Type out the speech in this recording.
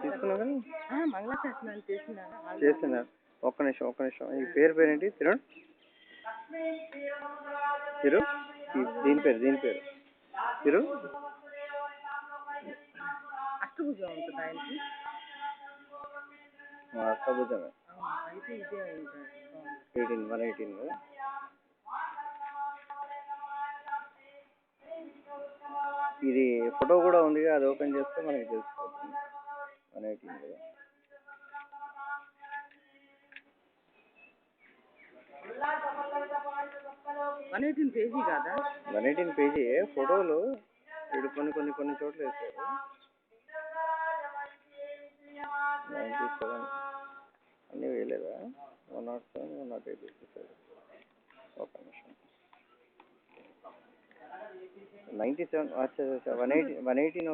తీసుకున్నా కానీ చేస్తున్నా. ఒక్క నిమిషం ఈ పేరేంటి? తిరు దీని పేరు తిరు అష్టభుజమే 118 కదా. ఇది ఫోటో కూడా ఉంది, అది ఓపెన్ చేస్తే మనకి తెలిసిపోతుంది. 118 కదా. పేజీ కదా, 118 పేజీ. ఫోటోలు వీడు కొన్ని చోట్ల వేస్తారు. 97 అన్నీ వేయలేదా? 107, 108 వేసేసారు. ఒక నిమిషం. 97 118